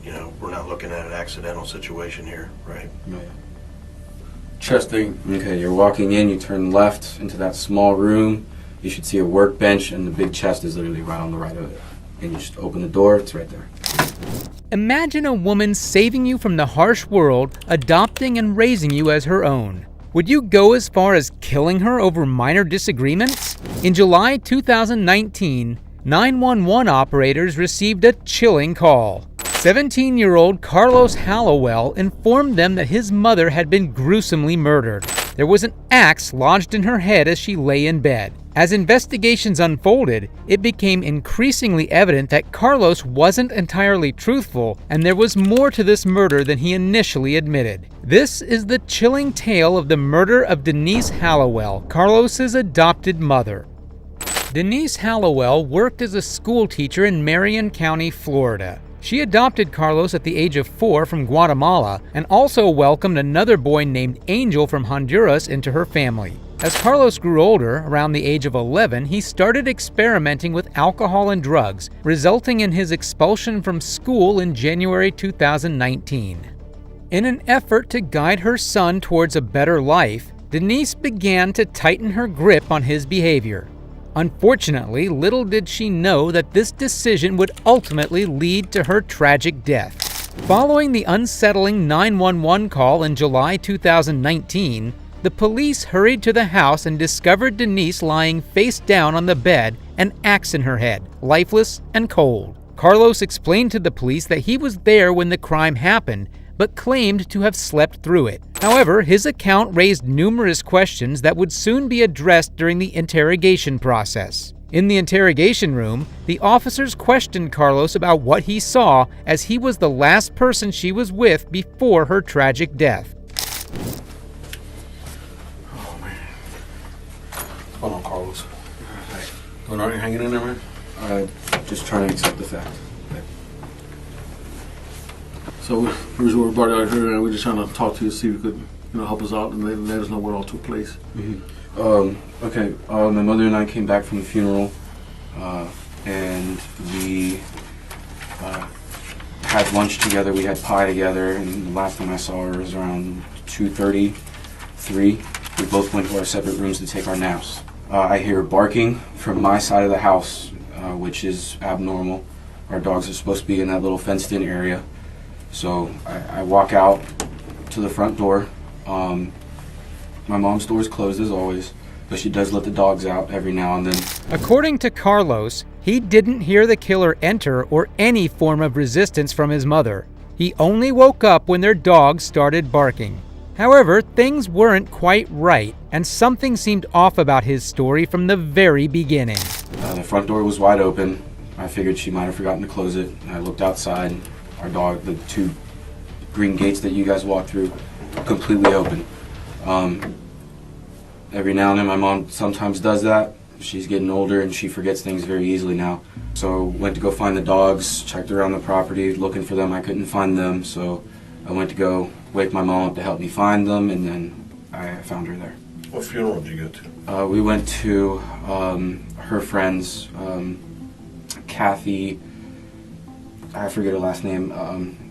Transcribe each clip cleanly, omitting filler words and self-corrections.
you know, we're not looking at an accidental situation here, right? Right. Chesting. Okay, you're walking in, you turn left into that small room. You should see a workbench, and the big chest is literally right on the right of it. And you just open the door, it's right there. Imagine a woman saving you from the harsh world, adopting and raising you as her own. Would you go as far as killing her over minor disagreements? In July 2019, 911 operators received a chilling call. 17-year-old Carlos Hallowell informed them that his mother had been gruesomely murdered. There was an axe lodged in her head as she lay in bed. As investigations unfolded, it became increasingly evident that Carlos wasn't entirely truthful, and there was more to this murder than he initially admitted. This is the chilling tale of the murder of Denise Hallowell, Carlos's adopted mother. Denise Hallowell worked as a school teacher in Marion County, Florida. She adopted Carlos at the age of 4 from Guatemala and also welcomed another boy named Angel from Honduras into her family. As Carlos grew older, around the age of 11, he started experimenting with alcohol and drugs, resulting in his expulsion from school in January 2019. In an effort to guide her son towards a better life, Denise began to tighten her grip on his behavior. Unfortunately, little did she know that this decision would ultimately lead to her tragic death. Following the unsettling 911 call in July 2019, the police hurried to the house and discovered Denise lying face down on the bed, an axe in her head, lifeless and cold. Carlos explained to the police that he was there when the crime happened, but claimed to have slept through it. However, his account raised numerous questions that would soon be addressed during the interrogation process. In the interrogation room, the officers questioned Carlos about what he saw, as he was the last person she was with before her tragic death. Oh, man. Hold on, Carlos. Going on, hanging in there, man? Just trying to accept the fact. So we're brought out here, and we're just trying to talk to you, see if you could, help us out and let us know what all took place. Okay, my mother and I came back from the funeral, and we had lunch together. We had pie together, and the last time I saw her was around 2:30, 3. We both went to our separate rooms to take our naps. I hear barking from my side of the house, which is abnormal. Our dogs are supposed to be in that little fenced-in area. So I walk out to the front door. My mom's door is closed as always, but she does let the dogs out every now and then. According to Carlos, he didn't hear the killer enter or any form of resistance from his mother. He only woke up when their dogs started barking. However, things weren't quite right, and something seemed off about his story from the very beginning. The front door was wide open. I figured she might have forgotten to close it. I looked outside. Our dog, the 2 green gates that you guys walked through, completely open. Every now and then my mom sometimes does that. She's getting older and she forgets things very easily now. So went to go find the dogs, checked around the property looking for them. I couldn't find them, so I went to go wake my mom up to help me find them, and then I found her there. What funeral did you go to? We went to her friends, Kathy, I forget her last name.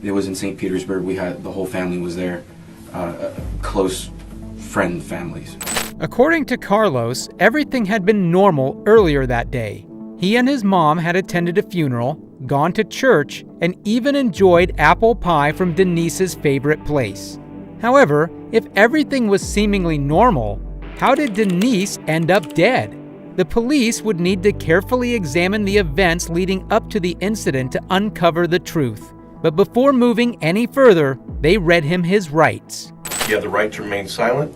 It was in St. Petersburg. The whole family was there, close friend families. According to Carlos, everything had been normal earlier that day. He and his mom had attended a funeral, gone to church, and even enjoyed apple pie from Denise's favorite place. However, if everything was seemingly normal, how did Denise end up dead? The police would need to carefully examine the events leading up to the incident to uncover the truth. But before moving any further, they read him his rights. You have the right to remain silent.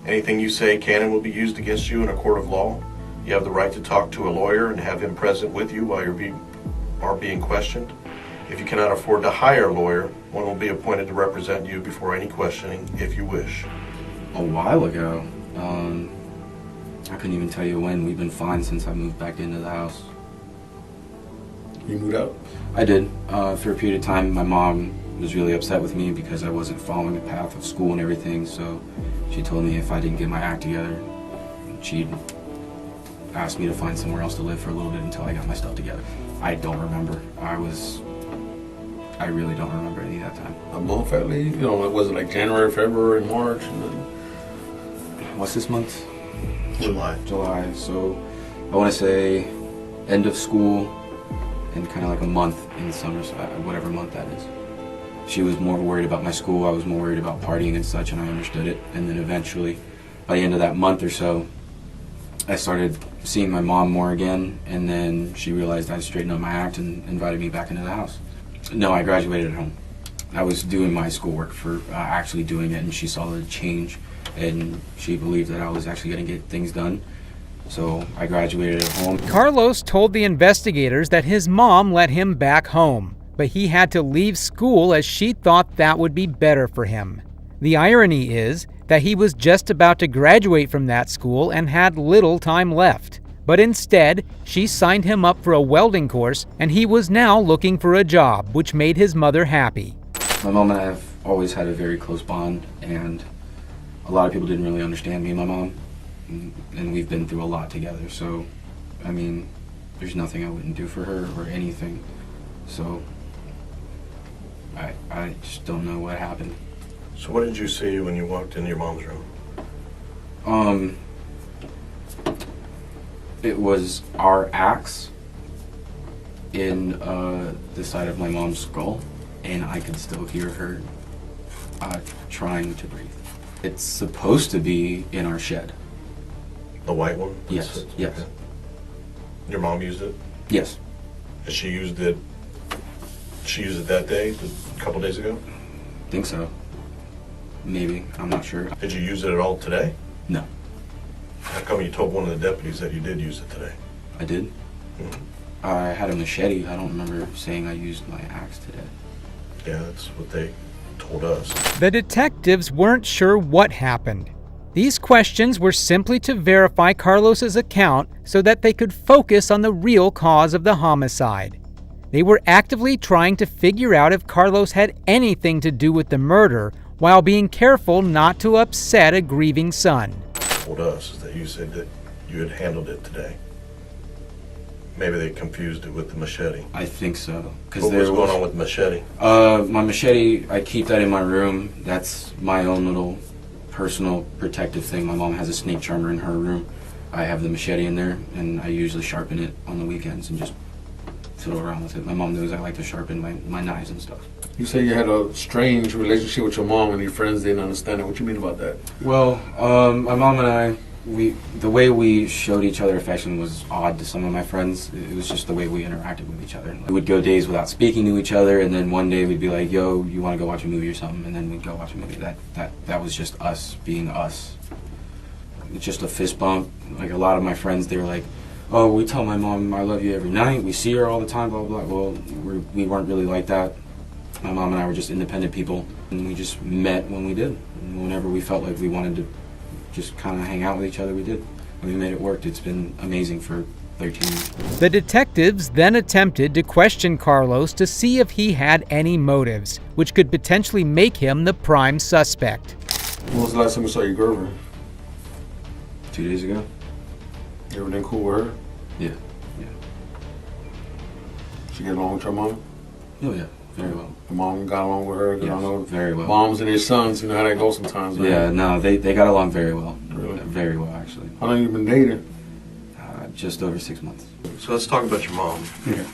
Anything you say can and will be used against you in a court of law. You have the right to talk to a lawyer and have him present with you while you are being questioned. If you cannot afford to hire a lawyer, one will be appointed to represent you before any questioning if you wish. A while ago. I couldn't even tell you when. We've been fine since I moved back into the house. You moved out? I did. For a period of time, my mom was really upset with me because I wasn't following the path of school and everything, so she told me if I didn't get my act together, she'd ask me to find somewhere else to live for a little bit until I got my stuff together. I don't remember. I was I really don't remember any of that time. A month at least? You know, was it like January, February, March? And then What's this month? July. July. So I want to say end of school and kind of like a month in summer, so whatever month that is. She was more worried about my school. I was more worried about partying and such, and I understood it. And then eventually, by the end of that month or so, I started seeing my mom more again, and then she realized I'd straightened up my act and invited me back into the house. No, I graduated at home. I was doing my schoolwork for actually doing it, and she saw the change, and she believed that I was actually going to get things done. So I graduated at home. Carlos told the investigators that his mom let him back home, but he had to leave school as she thought that would be better for him. The irony is that he was just about to graduate from that school and had little time left. But instead, she signed him up for a welding course, and he was now looking for a job, which made his mother happy. My mom and I have always had a very close bond, and a lot of people didn't really understand me and my mom, and we've been through a lot together. So, I mean, there's nothing I wouldn't do for her or anything. So, I just don't know what happened. So what did you see when you walked into your mom's room? It was our axe in the side of my mom's skull, and I could still hear her trying to breathe. It's supposed to be in our shed. The white one? Yes, yes. Okay. Your mom used it? Yes. And she used it that day, a couple days ago? Think so. Maybe. I'm not sure. Did you use it at all today? No. How come you told one of the deputies that you did use it today? I did? Mhm. I had a machete. I don't remember saying I used my axe today. Yeah, that's what they told us. The detectives weren't sure what happened. These questions were simply to verify Carlos's account so that they could focus on the real cause of the homicide. They were actively trying to figure out if Carlos had anything to do with the murder while being careful not to upset a grieving son. Told us is that you said that you had handled it today. Maybe they confused it with the machete. I think so. What was going on with the machete? My machete, I keep that in my room. That's my own little personal protective thing. My mom has a snake charmer in her room. I have the machete in there, and I usually sharpen it on the weekends and just fiddle around with it. My mom knows I like to sharpen my knives and stuff. you say you had a strange relationship with your mom and your friends didn't understand it. What you mean about that? Well, my mom and I, the way we showed each other affection was odd to some of my friends. It was just the way we interacted with each other. We would go days without speaking to each other, and then one day we'd be like, yo, you want to go watch a movie or something? And then we'd go watch a movie. That was just us being us. It's just a fist bump. Like a lot of my friends, they were like, oh, we tell my mom I love you every night. We see her all the time, blah, blah, blah. Well, we weren't really like that. My mom and I were just independent people, and we just met when we did. And whenever we felt like we wanted to just kind of hang out with each other, we did. And we made it work. It's been amazing for 13 years. The detectives then attempted to question Carlos to see if he had any motives, which could potentially make him the prime suspect. When was the last time you saw your girlfriend? 2 days ago? You ever been cool with her? Yeah. She get along with your mom? Oh, yeah. Very well. Your mom got along with her? 'Cause Yes, I know very well. moms and their sons, you know how that goes sometimes. Right? Yeah, no, they got along very well. Really? Very well, actually. How long you been dating? Just over 6 months. So let's talk about your mom. Okay.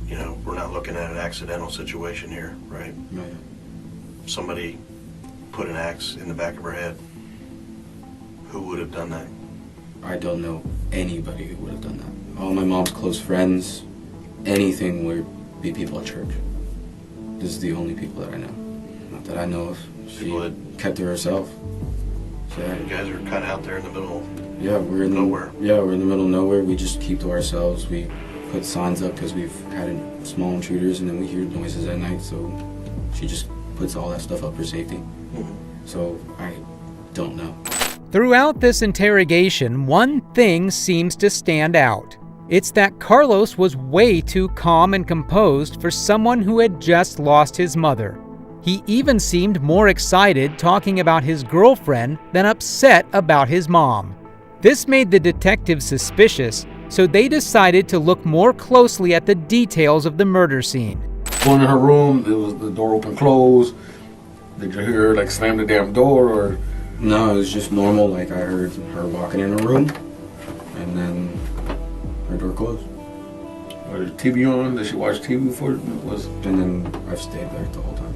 You know, we're not looking at an accidental situation here, right? Right. Somebody put an axe in the back of her head. Who would have done that? I don't know anybody who would have done that. All my mom's close friends, anything would be people at church. This is the only people that I know. Not that I know of. She People that- kept to herself. So, You guys are kind of out there in the middle. yeah, we're in Nowhere. we're in the middle of nowhere. We just keep to ourselves. We put signs up because we've had small intruders, and then we hear noises at night. So she just puts all that stuff up for safety. Mhm. So I don't know. Throughout this interrogation, one thing seems to stand out. It's that Carlos was way too calm and composed for someone who had just lost his mother. He even seemed more excited talking about his girlfriend than upset about his mom. This made the detectives suspicious, so they decided to look more closely at the details of the murder scene. Going in her room, it was the door open, closed. Did you hear her like slam the damn door or? No, it was just normal. Like I heard her walking in her room, and then her door closed. Was the TV on? Did she watch TV before it was? And then I've stayed there the whole time.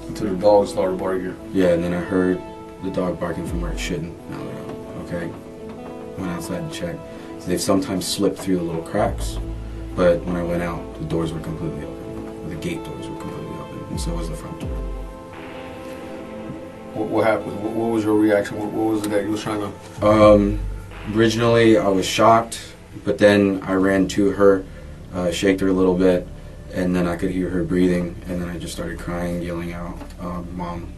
Until the dog started barking. Yeah, and then I heard the dog barking from where it shouldn't. And I was like, oh, okay. Went outside to check. So they've sometimes slipped through the little cracks, but when I went out, the doors were completely open. The gate doors were completely open, and so was the front door. What happened? What was your reaction? What was it that you was trying to? Originally, I was shocked, but then I ran to her, shaked her a little bit, and then I could hear her breathing, and then I just started crying, yelling out, "Mom,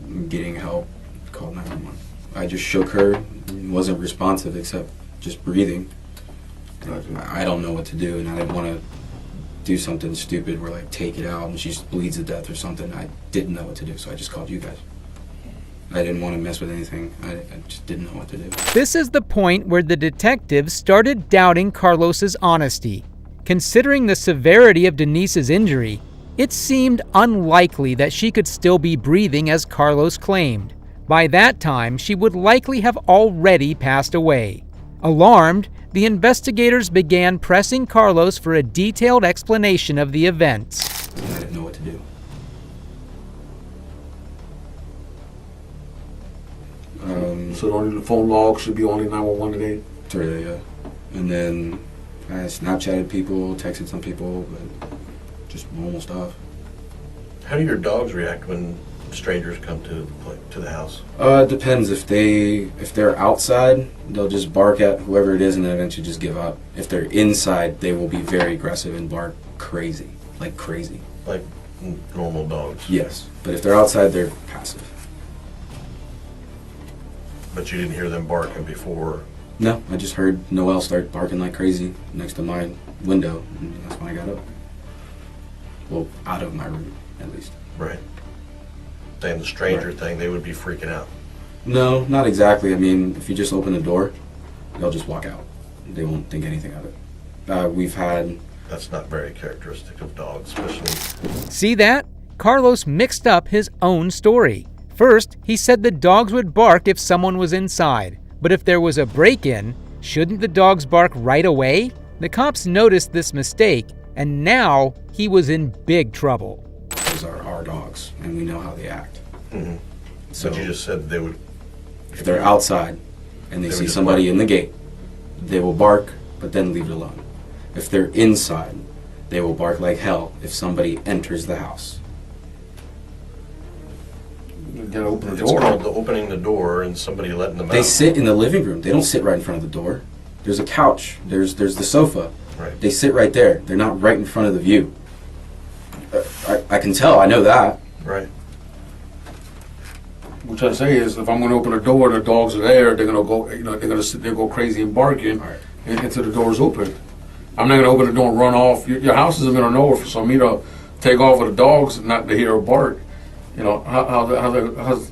I'm getting help, call 911." I just shook her, wasn't responsive except just breathing. I don't know what to do, and I didn't want to do something stupid where like take it out and she just bleeds to death or something. I didn't know what to do, so I just called you guys. I didn't want to mess with anything. I just didn't know what to do. This is the point where the detectives started doubting Carlos's honesty. Considering the severity of Denise's injury, it seemed unlikely that she could still be breathing as Carlos claimed. By that time, she would likely have already passed away. Alarmed, the investigators began pressing Carlos for a detailed explanation of the events. I didn't know what to do. So only the phone log should be only 911 today. Today, yeah. And then I Snapchatted people, texted some people, but just normal stuff. How do your dogs react when strangers come to the house? It depends. If they're outside, they'll just bark at whoever it is and then eventually just give up. If they're inside, they will be very aggressive and bark crazy, like crazy. Like normal dogs? Yes, but if they're outside, they're passive. But you didn't hear them barking before? No, I just heard Noelle start barking like crazy next to my window, and that's when I got up. Well, out of my room, at least. Right. Saying the stranger Right. thing, they would be freaking out. No, not exactly. I mean, if you just open the door, they'll just walk out. They won't think anything of it. We've had... That's not very characteristic of dogs, especially... See that? Carlos mixed up his own story. First, he said the dogs would bark if someone was inside. But if there was a break-in, shouldn't the dogs bark right away? The cops noticed this mistake, and now he was in big trouble. Those are our dogs, and we know how they act. Mm-hmm. So But you just said they would... if they're outside and they They would see just somebody bark. in the gate, they will bark, but then leave it alone. If they're inside, they will bark like hell if somebody enters the house. You gotta open the It's door. called the opening the door and somebody letting them out. They sit in the living room. They don't sit right in front of the door. There's a couch. There's the sofa. Right. They sit right there. They're not right in front of the view. I can tell. I know that. Right. What I say is, if I'm going to open a door, the dogs are there. They're gonna go. You know, they're gonna sit there, go crazy and barking, Right. until the door's open. I'm not gonna open the door and run off. Your house is in the middle of nowhere, so me to take off with the dogs and not to hear a bark. You know how's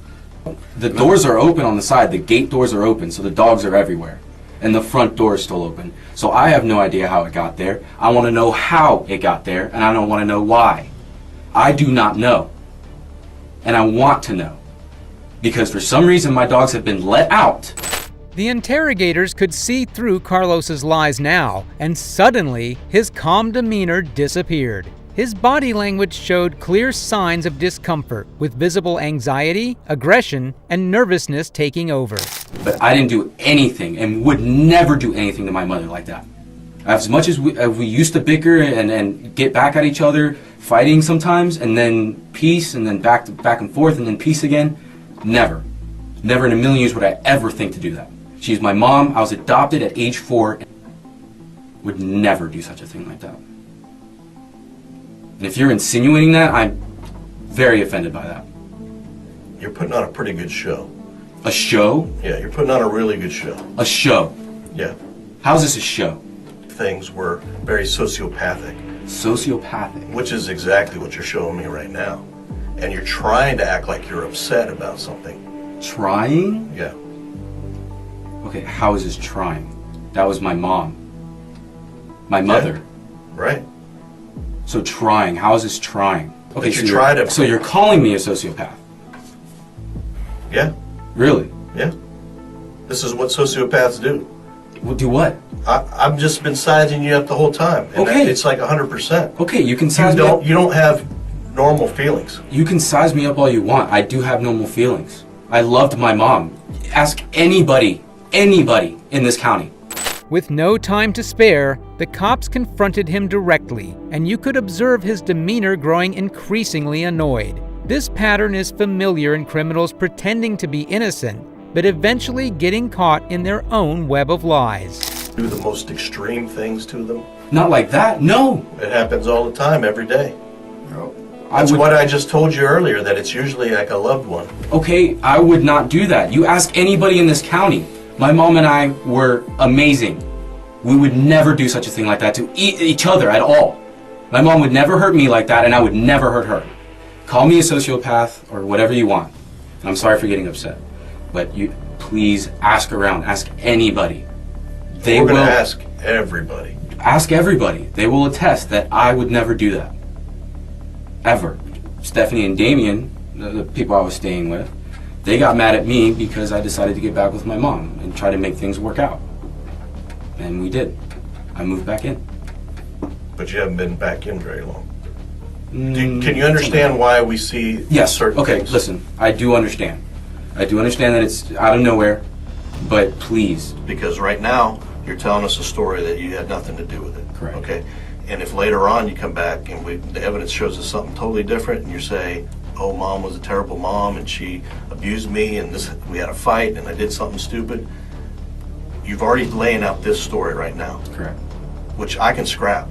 The doors are open on the side. The gate doors are open, so the dogs are everywhere. And the front door is still open. So I have no idea how it got there. I want to know how it got there, and I don't want to know why. I do not know. And I want to know. Because for some reason my dogs have been let out. The interrogators could see through Carlos's lies now, and suddenly his calm demeanor disappeared. His body language showed clear signs of discomfort, with visible anxiety, aggression, and nervousness taking over. But I didn't do anything and would never do anything to my mother like that. As much as we used to bicker and get back at each other, fighting sometimes, and then peace, and then back and forth, and then peace again, never. Never in a million years would I ever think to do that. She's my mom. I was adopted at age 4. Would never do such a thing like that. And if you're insinuating that, I'm very offended by that. You're putting on a pretty good show. A show? Yeah, you're putting on a really good show. A show? Yeah. How's this a show? Things were very sociopathic, Sociopathic. which is exactly what you're showing me right now. And you're trying to act like you're upset about something. Trying? Yeah. Okay, how is this trying? That was my mom. My mother. Right. So trying. How is this trying? Okay, But you tried it. So you're calling me a sociopath? Yeah. Really? Yeah. This is what sociopaths do. Well, do what? I've just been sizing you up the whole time. And Okay. it's like 100%. Okay, you can size me up. You don't have normal feelings. You can size me up all you want. I do have normal feelings. I loved my mom. Ask anybody in this county. With no time to spare, the cops confronted him directly, and you could observe his demeanor growing increasingly annoyed. This pattern is familiar in criminals pretending to be innocent, but eventually getting caught in their own web of lies. Do the most extreme things to them. Not like that. No. It happens all the time, every day. I That's would, what I just told you earlier, that it's usually like a loved one. okay, I would not do that. You ask anybody in this county. My mom and I were amazing. We would never do such a thing like that to each other at all. My mom would never hurt me like that, and I would never hurt her. Call me a sociopath or whatever you want. I'm sorry for getting upset. But you please ask around. Ask anybody. They We're going will to ask everybody. ask everybody. They will attest that I would never do that. Ever. Stephanie and Damien, the people I was staying with, they got mad at me because I decided to get back with my mom and try to make things work out. And we did. I moved back in. But you haven't been back in very long. Can you understand why we see Yes. certain Okay, things? listen. I do understand. I do understand that it's out of nowhere, but please. Because right now, you're telling us a story that you had nothing to do with it. Correct. Okay? And if later on you come back and the evidence shows us something totally different, and you say, oh, mom was a terrible mom and she abused me and we had a fight and I did something stupid, you've already laying out this story right now, Correct. which I can scrap.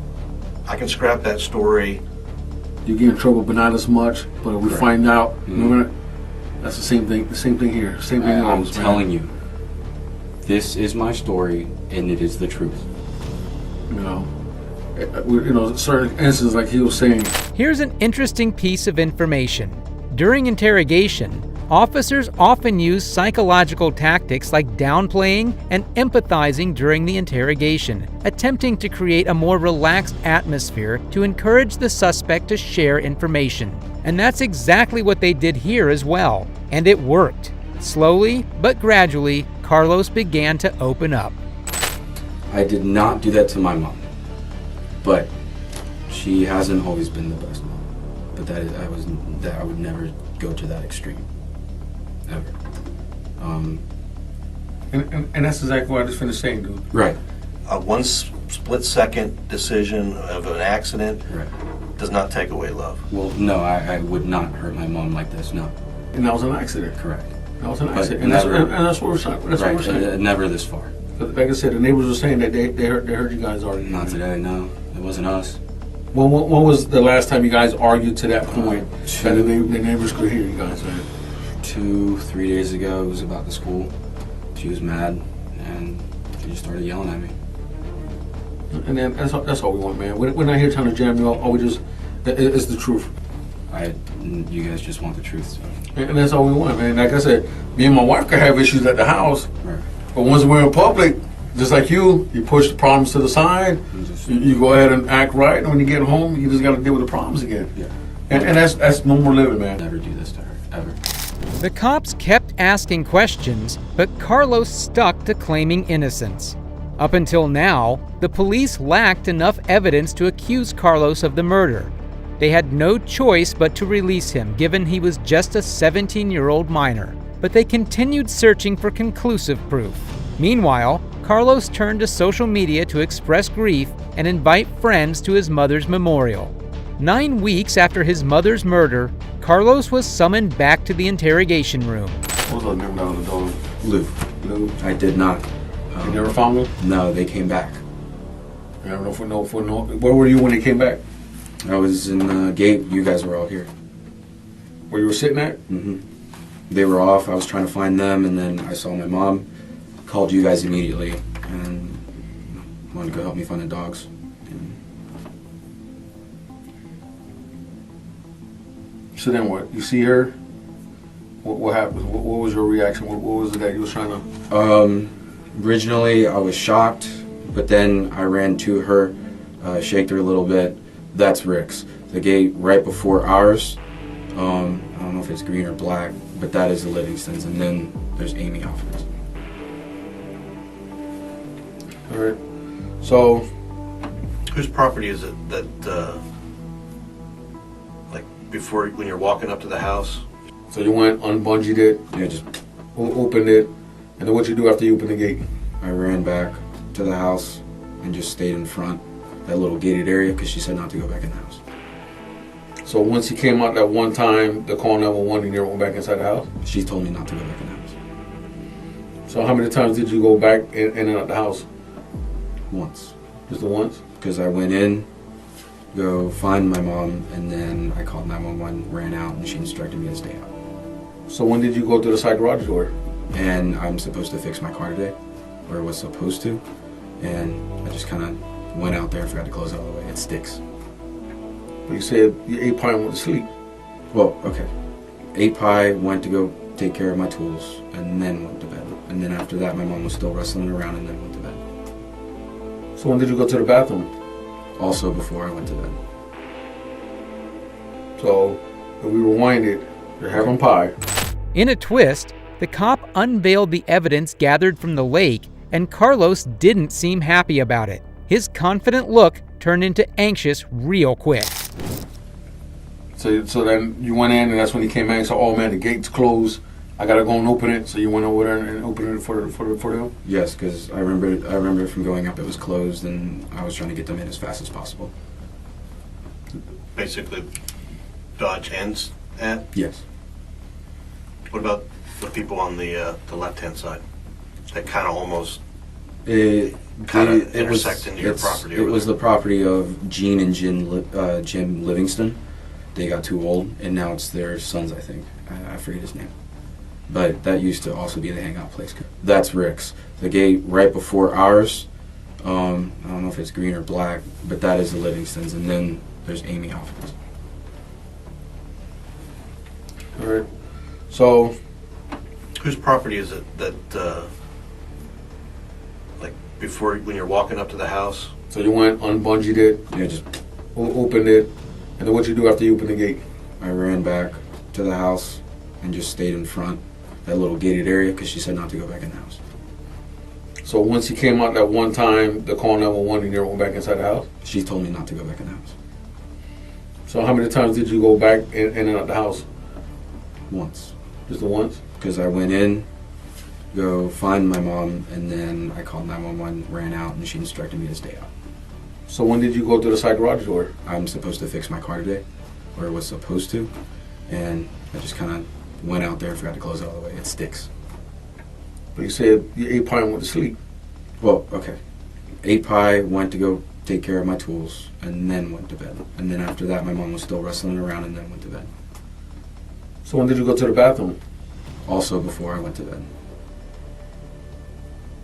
I can scrap that story. You get in trouble, but not as much. But if we Correct. find out, that's the same thing. The same thing here. Same thing. I'm goes, telling you, this is my story and it is the truth. Certain instances like he was saying. Here's an interesting piece of information. During interrogation, officers often use psychological tactics like downplaying and empathizing during the interrogation, attempting to create a more relaxed atmosphere to encourage the suspect to share information. And that's exactly what they did here as well. And it worked. Slowly, but gradually, Carlos began to open up. I did not do that to my mom, but she hasn't always been the best mom. But I would never go to that extreme, ever. And that's exactly what I just finished saying, dude. Right. A split-second decision of an accident Right. does not take away love. Well, no, I would not hurt my mom like this. No. And that was an accident. Correct. That was an But accident. never- And that's what we're saying. That's Right. what we're saying. Never this far. Like I said, the neighbors were saying that they heard you guys argue. Not today. No, it wasn't us. When was the last time you guys argued to that point that the Two. neighbors could hear you guys? Man? 2-3 days ago, it was about the school. She was mad, and she just started yelling at me. And then that's all we want, man. We're not here trying to jam you up. All we just it's the truth. You guys just want the truth, so. And that's all we want, man. Like I said, me and my wife could have issues at the house, Right. but once we're in public, just like you push the problems to the side. You go ahead and act right, and when you get home, you just got to deal with the problems again. Yeah. And that's no more living, man. Never do this to her, ever. The cops kept asking questions, but Carlos stuck to claiming innocence. Up until now, the police lacked enough evidence to accuse Carlos of the murder. They had no choice but to release him, given he was just a 17-year-old minor. But they continued searching for conclusive proof. Meanwhile, Carlos turned to social media to express grief and invite friends to his mother's memorial. 9 weeks after his mother's murder, Carlos was summoned back to the interrogation room. What was the name of the dog? Lou, Lou. I did not. You never found him? No, they came back. I don't know if we know. Where were you when they came back? I was in the gate. You guys were all here. Where you were sitting at? They were off. I was trying to find them, and then I saw my mom. Called you guys immediately, and wanted to go help me find the dogs. So then what? You see her? What happened? What was your reaction? What was it that you was trying to? Originally, I was shocked, but then I ran to her, shaked her a little bit. That's Rick's. The gate right before ours, I don't know if it's green or black, but that is the Livingston's, and then there's Amy Alfred's. All right. So, Whose property is it that, like, before, when you're walking up to the house? so you went, unbungeed it, Yeah, just opened it, and then what you do after you open the gate? I ran back to the house and just stayed in front, that little gated area, because she said not to go back in the house. So once you came out that one time, the call 911, and you went back inside the house? She told me not to go back in the house. So how many times did you go back in and out the house? Once. Just the once? Because I went in, go find my mom, and then I called 911, ran out, and she instructed me to stay out. So when did you go to the side garage door? And I'm supposed to fix my car today, or was supposed to, and I just kind of went out there and forgot to close it all the way. It sticks. But you said you ate pie and went to sleep. Well, okay. Ate pie, went to go take care of my tools, and then went to bed. And then after that, my mom was still wrestling around, and then went to bed. So when did you go to the bathroom? Also before I went to bed. So if we rewind it, you're having pie. In a twist, the cop unveiled the evidence gathered from the lake, and Carlos didn't seem happy about it. His confident look turned into anxious real quick. So then you went in, and that's when he came in and said, "Oh man, the gate's closed. I gotta go and open it." So you went over there and opened it for them. Yes, because I remember from going up, it was closed, and I was trying to get them in as fast as possible. Basically, dodge ends at? Yes. What about the people on the left-hand side? That kind of almost It intersect into your property It over was there. the property of Gene and Jim Livingston. They got too old, and now it's their sons, I think. I forget his name. But that used to also be the hangout place. That's Rick's. The gate right before ours, I don't know if it's green or black, but that is the Livingston's, and then there's Amy Alfred's. All right. So Whose property is it that, like, before, when you're walking up to the house? so you went, unbungeed it, Yeah, just opened it, and then what you do after you open the gate? I ran back to the house and just stayed in front, that little gated area, because she said not to go back in the house. So once you came out that one time, the call 911, and you went back inside the house? She told me not to go back in the house. So how many times did you go back in and out the house? Once. Just the once? Because I went in, go find my mom, and then I called 911, ran out, and she instructed me to stay out. So when did you go to the side garage door? I'm supposed to fix my car today, or was supposed to, and I just kind of went out there and forgot to close it all the way. It sticks. But you said you ate pie and went to sleep. Well, okay. Ate pie, went to go take care of my tools, and then went to bed. And then after that, my mom was still wrestling around, and then went to bed. So when did you go to the bathroom? Also before I went to bed.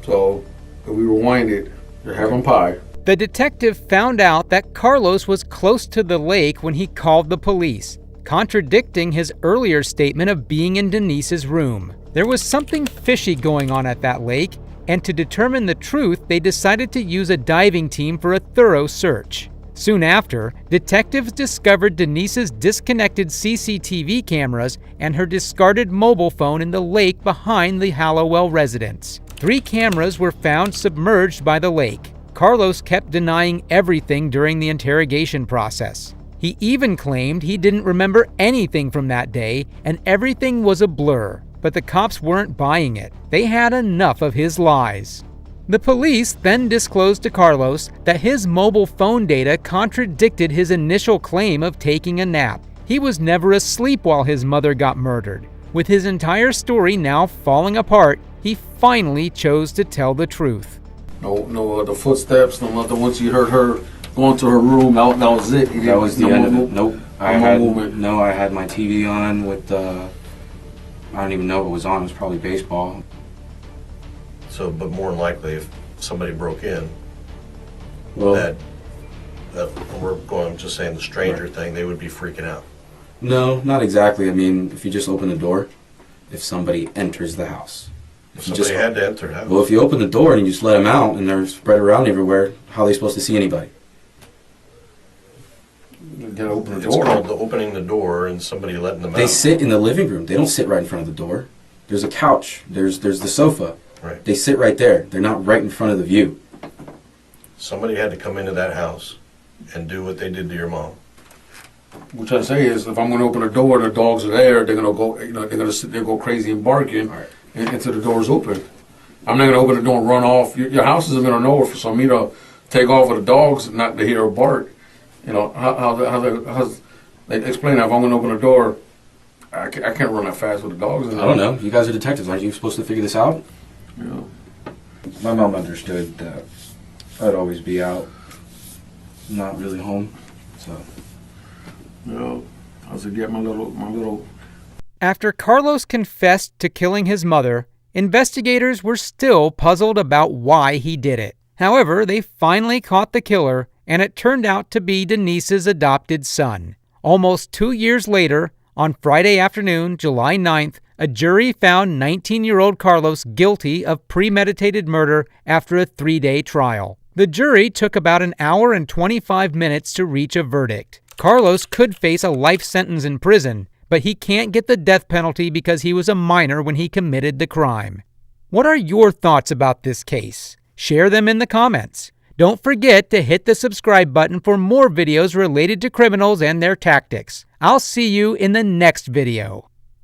So if we rewind it, you're having pie. The detective found out that Carlos was close to the lake when he called the police, contradicting his earlier statement of being in Denise's room. There was something fishy going on at that lake, and to determine the truth, they decided to use a diving team for a thorough search. Soon after, detectives discovered Denise's disconnected CCTV cameras and her discarded mobile phone in the lake behind the Hallowell residence. 3 cameras were found submerged by the lake. Carlos kept denying everything during the interrogation process. He even claimed he didn't remember anything from that day and everything was a blur. But the cops weren't buying it. They had enough of his lies. The police then disclosed to Carlos that his mobile phone data contradicted his initial claim of taking a nap. He was never asleep while his mother got murdered. With his entire story now falling apart, he finally chose to tell the truth. No the footsteps, no nothing. Once you heard her going to her room, that was it. That was the end of it. Nope. I had my TV on with I don't even know if it was on. It was probably baseball. So, but more than likely, if somebody broke in, Well, that we're going, just saying the stranger Right. thing, they would be freaking out. no, not exactly. I mean, if you just open the door, if somebody enters the house, If you Somebody had to enter the house. Well, if you open the door and you just let them out and they're spread around everywhere, how are they supposed to see anybody? You gotta open the It's door. called the opening the door and somebody letting them out. They sit in the living room. They don't sit right in front of the door. There's a couch. There's the sofa. Right. They sit right there. They're not right in front of the view. Somebody had to come into that house and do what they did to your mom. What I say is, if I'm going to open the door and the dogs are there, they're going to go, they're going to sit there, go crazy and barking until the door's open. I'm not going to open the door and run off. Your house is in the middle of nowhere for some me to take off with the dogs and not to hear a bark. How's explain that if I'm going to open the door, I can't run that fast with the dogs. I don't know. You guys are detectives. Aren't you supposed to figure this out? Yeah. My mom understood that I'd always be out, not really home. So. I said, get my little. After Carlos confessed to killing his mother, investigators were still puzzled about why he did it. However, they finally caught the killer, and it turned out to be Denise's adopted son. Almost 2 years later, on Friday afternoon, July 9th, a jury found 19-year-old Carlos guilty of premeditated murder after a 3-day trial. The jury took about an hour and 25 minutes to reach a verdict. Carlos could face a life sentence in prison, but he can't get the death penalty because he was a minor when he committed the crime. What are your thoughts about this case? Share them in the comments. Don't forget to hit the subscribe button for more videos related to criminals and their tactics. I'll see you in the next video.